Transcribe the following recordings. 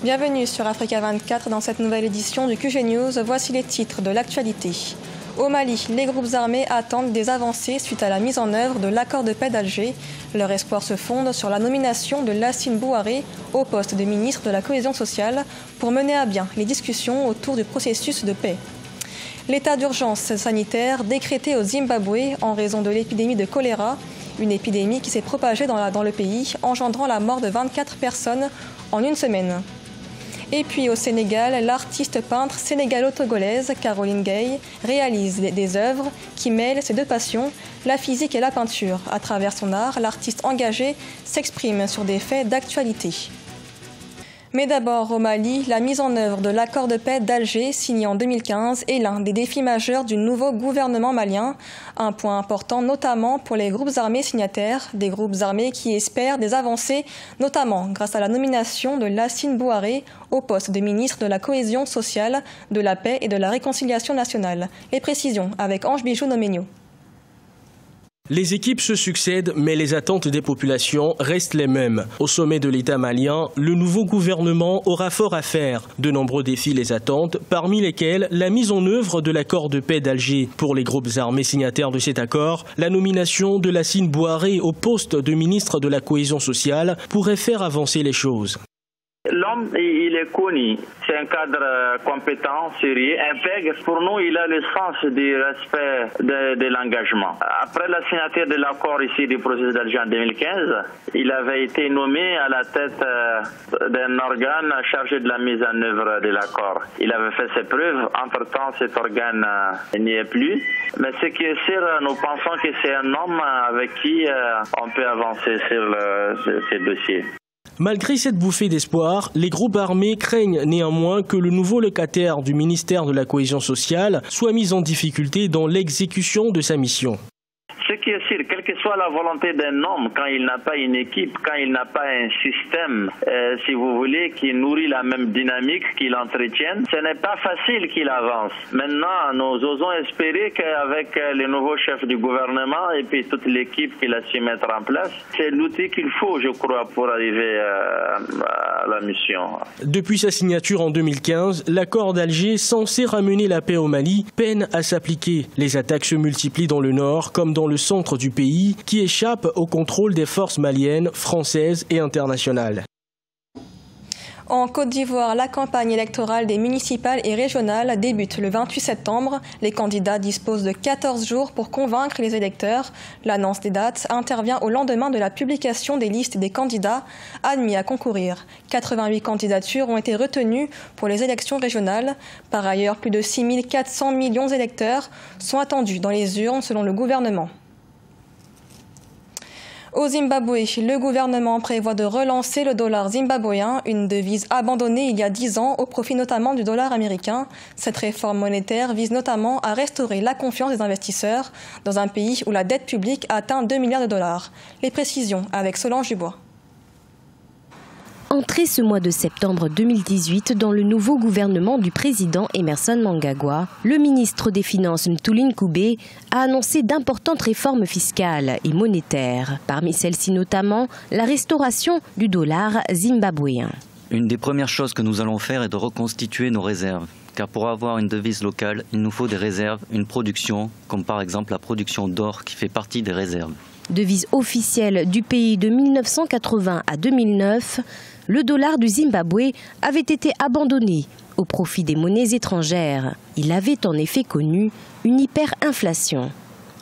Bienvenue sur Africa 24 dans cette nouvelle édition du QG News. Voici les titres de l'actualité. Au Mali, les groupes armés attendent des avancées suite à la mise en œuvre de l'accord de paix d'Alger. Leur espoir se fonde sur la nomination de Lassine Bouaré au poste de ministre de la Cohésion sociale pour mener à bien les discussions autour du processus de paix. L'état d'urgence sanitaire décrété au Zimbabwe en raison de l'épidémie de choléra, une épidémie qui s'est propagée dans le pays, engendrant la mort de 24 personnes en une semaine. Et puis au Sénégal, l'artiste peintre sénégalo-togolaise Caroline Gaye réalise des œuvres qui mêlent ses deux passions, la physique et la peinture. À travers son art, l'artiste engagé s'exprime sur des faits d'actualité. Mais d'abord, au Mali, la mise en œuvre de l'accord de paix d'Alger, signé en 2015, est l'un des défis majeurs du nouveau gouvernement malien. Un point important notamment pour les groupes armés signataires, des groupes armés qui espèrent des avancées, notamment grâce à la nomination de Lassine Bouaré au poste de ministre de la Cohésion sociale, de la paix et de la réconciliation nationale. Les précisions avec Ange Bijou Noménio. Les équipes se succèdent, mais les attentes des populations restent les mêmes. Au sommet de l'État malien, le nouveau gouvernement aura fort à faire. De nombreux défis les attendent, parmi lesquels la mise en œuvre de l'accord de paix d'Alger. Pour les groupes armés signataires de cet accord, la nomination de Lassine Bouaré au poste de ministre de la Cohésion sociale pourrait faire avancer les choses. L'homme, il est connu. C'est un cadre compétent, sérieux, intègre. Pour nous, il a le sens du respect de l'engagement. Après la signature de l'accord ici du processus d'Alger en 2015, il avait été nommé à la tête d'un organe chargé de la mise en œuvre de l'accord. Il avait fait ses preuves. Entre-temps, cet organe n'y est plus. Mais ce qui est sûr, nous pensons que c'est un homme avec qui on peut avancer sur ces dossiers. Malgré cette bouffée d'espoir, les groupes armés craignent néanmoins que le nouveau locataire du ministère de la Cohésion sociale soit mis en difficulté dans l'exécution de sa mission. Ce qui est sûr, quelle que soit la volonté d'un homme, quand il n'a pas une équipe, quand il n'a pas un système, si vous voulez, qui nourrit la même dynamique, qui l'entretienne, ce n'est pas facile qu'il avance. Maintenant, nous osons espérer qu'avec le nouveau chef du gouvernement et puis toute l'équipe qu'il a su mettre en place, c'est l'outil qu'il faut, je crois, pour arriver à la mission. Depuis sa signature en 2015, l'accord d'Alger, censé ramener la paix au Mali, peine à s'appliquer. Les attaques se multiplient dans le nord comme dans le centre du pays, qui échappe au contrôle des forces maliennes, françaises et internationales. En Côte d'Ivoire, la campagne électorale des municipales et régionales débute le 28 septembre. Les candidats disposent de 14 jours pour convaincre les électeurs. L'annonce des dates intervient au lendemain de la publication des listes des candidats admis à concourir. 88 candidatures ont été retenues pour les élections régionales. Par ailleurs, plus de 6 400 millions d'électeurs sont attendus dans les urnes selon le gouvernement. Au Zimbabwe, le gouvernement prévoit de relancer le dollar zimbabwéen, une devise abandonnée il y a 10 ans au profit notamment du dollar américain. Cette réforme monétaire vise notamment à restaurer la confiance des investisseurs dans un pays où la dette publique atteint 2 milliards de dollars. Les précisions avec Solange Dubois. Entré ce mois de septembre 2018 dans le nouveau gouvernement du président Emmerson Mnangagwa, le ministre des Finances Mthuli Ncube a annoncé d'importantes réformes fiscales et monétaires. Parmi celles-ci notamment, la restauration du dollar zimbabwéen. Une des premières choses que nous allons faire est de reconstituer nos réserves. Car pour avoir une devise locale, il nous faut des réserves, une production, comme par exemple la production d'or qui fait partie des réserves. Devise officielle du pays de 1980 à 2009, le dollar du Zimbabwe avait été abandonné au profit des monnaies étrangères. Il avait en effet connu une hyperinflation.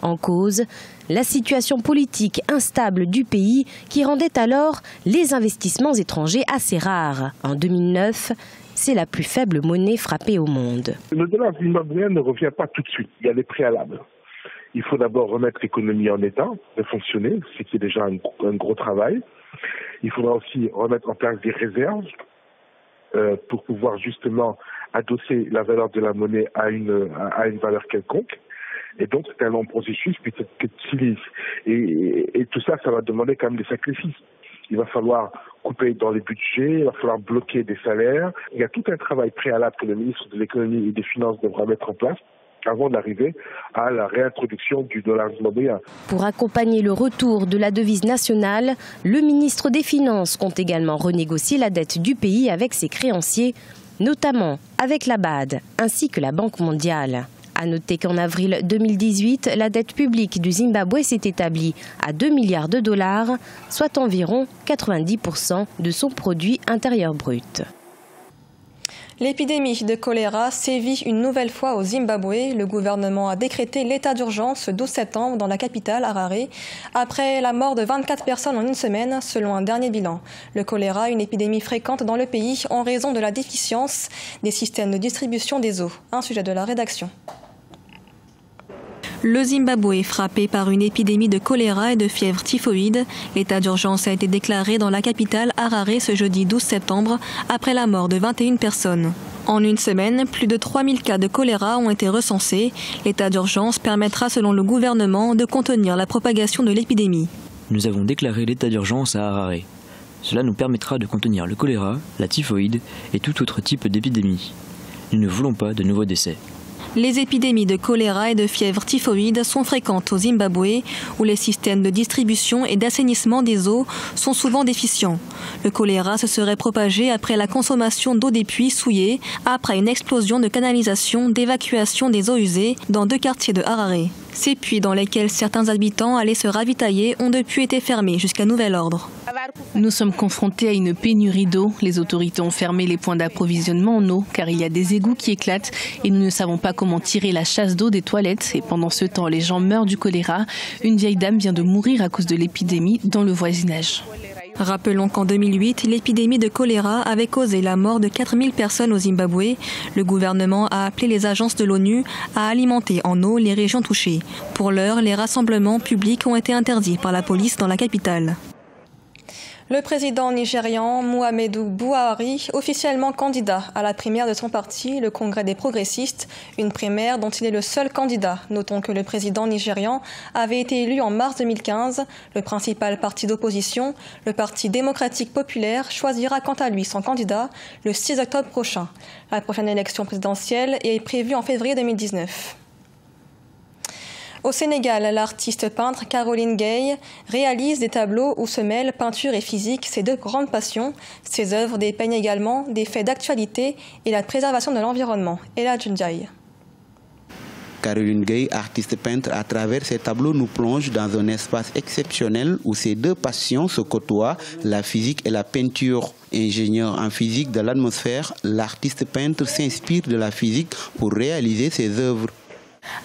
En cause, la situation politique instable du pays qui rendait alors les investissements étrangers assez rares. En 2009, c'est la plus faible monnaie frappée au monde. Le dollar zimbabwéen ne revient pas tout de suite, il y a des préalables. Il faut d'abord remettre l'économie en état de fonctionner, ce qui est déjà un gros travail. Il faudra aussi remettre en place des réserves pour pouvoir justement adosser la valeur de la monnaie à une valeur quelconque. Et donc c'est un long processus, et tout ça, ça va demander quand même des sacrifices. Il va falloir couper dans les budgets, il va falloir bloquer des salaires. Il y a tout un travail préalable que le ministre de l'économie et des finances devra mettre en place avant d'arriver à la réintroduction du dollar zimbabwéen. Pour accompagner le retour de la devise nationale, le ministre des Finances compte également renégocier la dette du pays avec ses créanciers, notamment avec la BAD ainsi que la Banque mondiale. À noter qu'en avril 2018, la dette publique du Zimbabwe s'est établie à 2 milliards de dollars, soit environ 90% de son produit intérieur brut. L'épidémie de choléra sévit une nouvelle fois au Zimbabwe. Le gouvernement a décrété l'état d'urgence le 12 septembre dans la capitale, Harare, après la mort de 24 personnes en une semaine, selon un dernier bilan. Le choléra, une épidémie fréquente dans le pays en raison de la déficience des systèmes de distribution des eaux. Un sujet de la rédaction. Le Zimbabwe est frappé par une épidémie de choléra et de fièvre typhoïde. L'état d'urgence a été déclaré dans la capitale Harare ce jeudi 12 septembre après la mort de 21 personnes. En une semaine, plus de 3000 cas de choléra ont été recensés. L'état d'urgence permettra, selon le gouvernement, de contenir la propagation de l'épidémie. Nous avons déclaré l'état d'urgence à Harare. Cela nous permettra de contenir le choléra, la typhoïde et tout autre type d'épidémie. Nous ne voulons pas de nouveaux décès. Les épidémies de choléra et de fièvre typhoïde sont fréquentes au Zimbabwe, où les systèmes de distribution et d'assainissement des eaux sont souvent déficients. Le choléra se serait propagé après la consommation d'eau des puits souillés, après une explosion de canalisation d'évacuation des eaux usées dans 2 quartiers de Harare. Ces puits dans lesquels certains habitants allaient se ravitailler ont depuis été fermés jusqu'à nouvel ordre. Nous sommes confrontés à une pénurie d'eau. Les autorités ont fermé les points d'approvisionnement en eau car il y a des égouts qui éclatent et nous ne savons pas comment tirer la chasse d'eau des toilettes. Et pendant ce temps, les gens meurent du choléra. Une vieille dame vient de mourir à cause de l'épidémie dans le voisinage. Rappelons qu'en 2008, l'épidémie de choléra avait causé la mort de 4000 personnes au Zimbabwe. Le gouvernement a appelé les agences de l'ONU à alimenter en eau les régions touchées. Pour l'heure, les rassemblements publics ont été interdits par la police dans la capitale. Le président nigérian Muhammadu Buhari, officiellement candidat à la primaire de son parti, le Congrès des progressistes, une primaire dont il est le seul candidat. Notons que le président nigérian avait été élu en mars 2015. Le principal parti d'opposition, le Parti démocratique populaire, choisira quant à lui son candidat le 6 octobre prochain. La prochaine élection présidentielle est prévue en février 2019. Au Sénégal, l'artiste peintre Caroline Gaye réalise des tableaux où se mêlent peinture et physique, ses 2 grandes passions. Ses œuvres dépeignent également des faits d'actualité et la préservation de l'environnement. Ella Junjai. Caroline Gaye, artiste peintre, à travers ses tableaux nous plonge dans un espace exceptionnel où ces 2 passions se côtoient, la physique et la peinture. Ingénieur en physique de l'atmosphère, l'artiste peintre s'inspire de la physique pour réaliser ses œuvres.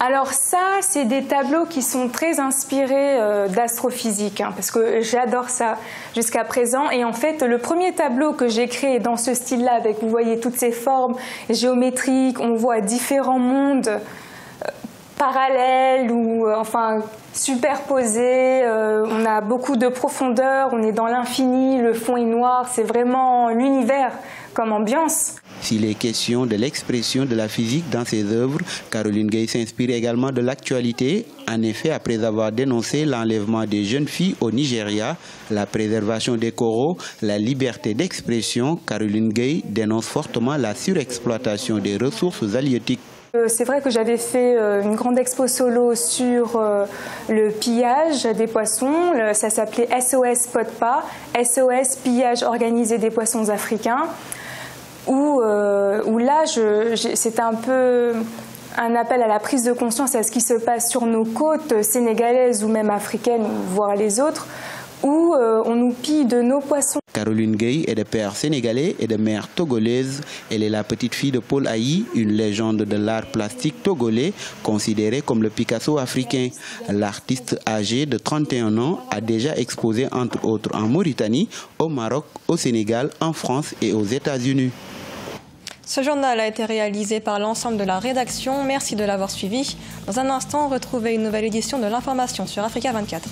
Alors ça, c'est des tableaux qui sont très inspirés d'astrophysique, parce que j'adore ça jusqu'à présent. Et en fait, le premier tableau que j'ai créé dans ce style-là, avec, vous voyez, toutes ces formes géométriques, on voit différents mondes parallèles ou enfin superposés. On a beaucoup de profondeur, on est dans l'infini, le fond est noir, c'est vraiment l'univers comme ambiance. S'il est question de l'expression de la physique dans ses œuvres, Caroline Gaye s'inspire également de l'actualité. En effet, après avoir dénoncé l'enlèvement des jeunes filles au Nigeria, la préservation des coraux, la liberté d'expression, Caroline Gaye dénonce fortement la surexploitation des ressources halieutiques. C'est vrai que j'avais fait une grande expo solo sur le pillage des poissons. Ça s'appelait SOS PODPA, SOS pillage organisé des poissons africains. Où là, c'est un peu un appel à la prise de conscience à ce qui se passe sur nos côtes sénégalaises ou même africaines, voire les autres, où on nous pille de nos poissons. Caroline Gaye est de père sénégalais et de mère togolaise. Elle est la petite fille de Paul Ayi, une légende de l'art plastique togolais, considéré comme le Picasso africain. L'artiste âgé de 31 ans a déjà exposé entre autres en Mauritanie, au Maroc, au Sénégal, en France et aux États-Unis. Ce journal a été réalisé par l'ensemble de la rédaction. Merci de l'avoir suivi. Dans un instant, retrouvez une nouvelle édition de l'information sur Africa 24.